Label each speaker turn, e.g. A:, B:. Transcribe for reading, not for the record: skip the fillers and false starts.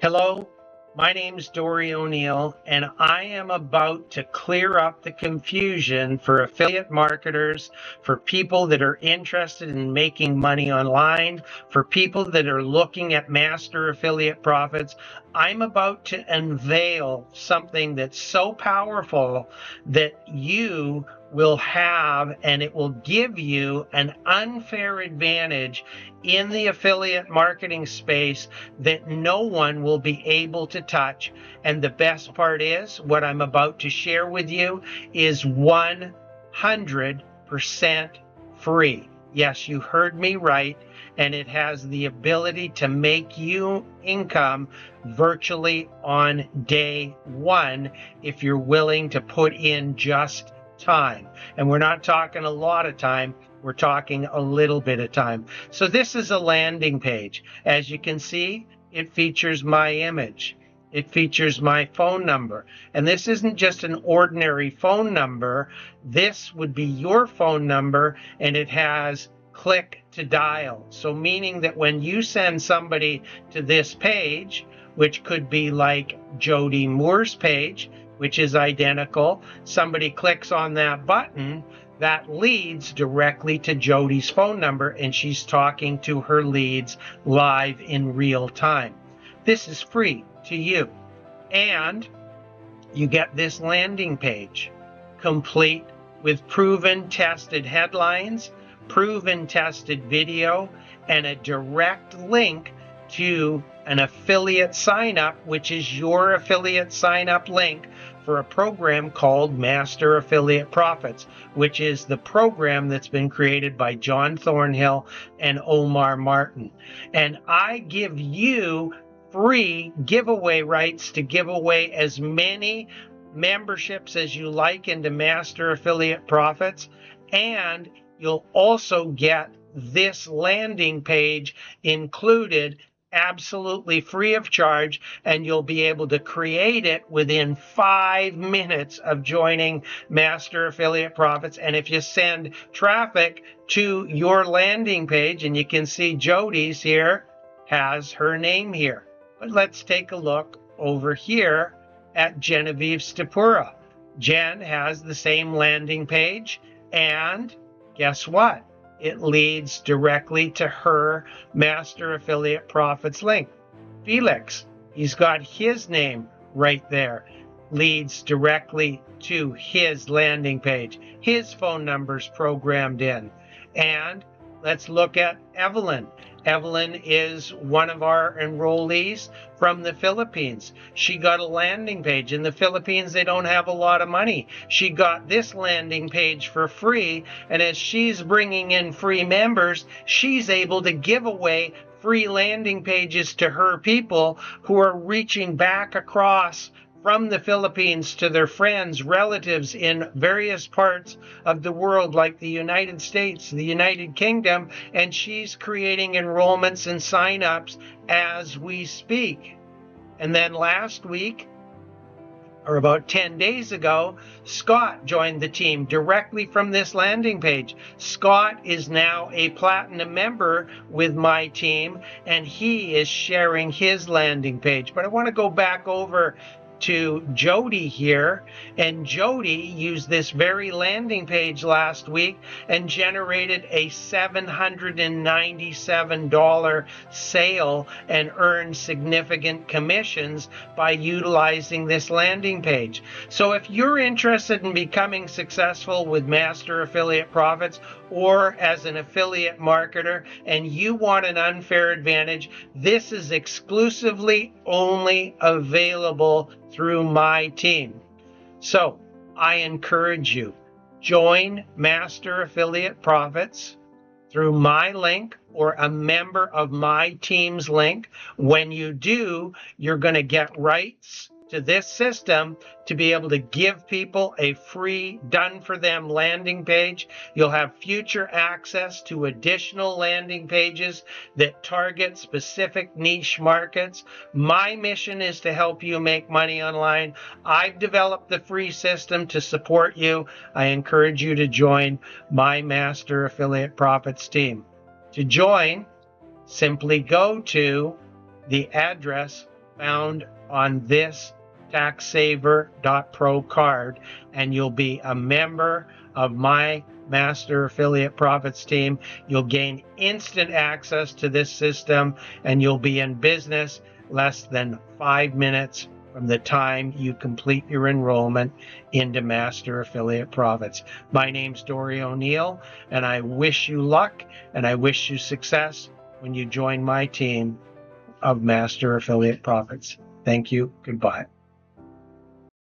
A: Hello, my name's Dori O'Neill, and I am about to clear up the confusion for affiliate marketers, for people that are interested in making money online, for people that are looking at master affiliate profits. I'm about to unveil something that's so powerful that you will have, and it will give you an unfair advantage in the affiliate marketing space that no one will be able to touch. And the best part is, what I'm about to share with you is 100% free. Yes, you heard me right. And it has the ability to make you income virtually on day one if you're willing to put in just time. And we're not talking a lot of time. We're talking a little bit of time. So this is a landing page. As you can see, it features my image. It features my phone number. And this isn't just an ordinary phone number. This would be your phone number, and it has click to dial. So meaning that when you send somebody to this page, which could be like Jody Moore's page, which is identical, somebody clicks on that button, that leads directly to Jody's phone number, and she's talking to her leads live in real time. This is free to you. And you get this landing page complete with proven tested headlines, proven tested video, and a direct link to an affiliate sign up, which is your affiliate sign up link for a program called Master Affiliate Profits, which is the program that's been created by John Thornhill and Omar Martin. And I give you free giveaway rights to give away as many memberships as you like into Master Affiliate Profits, and you'll also get this landing page included absolutely free of charge, and you'll be able to create it within 5 minutes of joining Master Affiliate Profits. And if you send traffic to your landing page, and you can see Jody's here, has her name here. But let's take a look over here at Genevieve Stapura. Jen has the same landing page, and guess what? It leads directly to her Master Affiliate Profits link. Felix, he's got his name right there, leads directly to his landing page. His phone number's programmed in. And let's look at Evelyn. Evelyn is one of our enrollees from the Philippines. She got a landing page. In the Philippines, they don't have a lot of money. She got this landing page for free, and as she's bringing in free members, she's able to give away free landing pages to her people who are reaching back across from the Philippines to their friends, relatives in various parts of the world, like the United States, the United Kingdom, and she's creating enrollments and sign-ups as we speak. And then last week, or about 10 days ago, Scott joined the team directly from this landing page. Scott is now a platinum member with my team, and he is sharing his landing page. But I want to go back over to Jody here, and Jody used this very landing page last week and generated a $797 sale and earned significant commissions by utilizing this landing page. So if you're interested in becoming successful with Master Affiliate Profits or as an affiliate marketer and you want an unfair advantage, this is exclusively only available through my team. So I encourage you, join Master Affiliate Profits through my link or a member of my team's link. When you do, you're going to get rights to this system to be able to give people a free done-for-them landing page. You'll have future access to additional landing pages that target specific niche markets. My mission is to help you make money online. I've developed the free system to support you. I encourage you to join my Master Affiliate Profits team. To join, simply go to the address found on this taxsaver.pro card, and you'll be a member of my Master Affiliate Profits team. You'll gain instant access to this system, and you'll be in business less than 5 minutes from the time you complete your enrollment into Master Affiliate Profits. My name's Dori O'Neill, and I wish you luck and I wish you success when you join my team of Master Affiliate Profits. Thank you. Goodbye.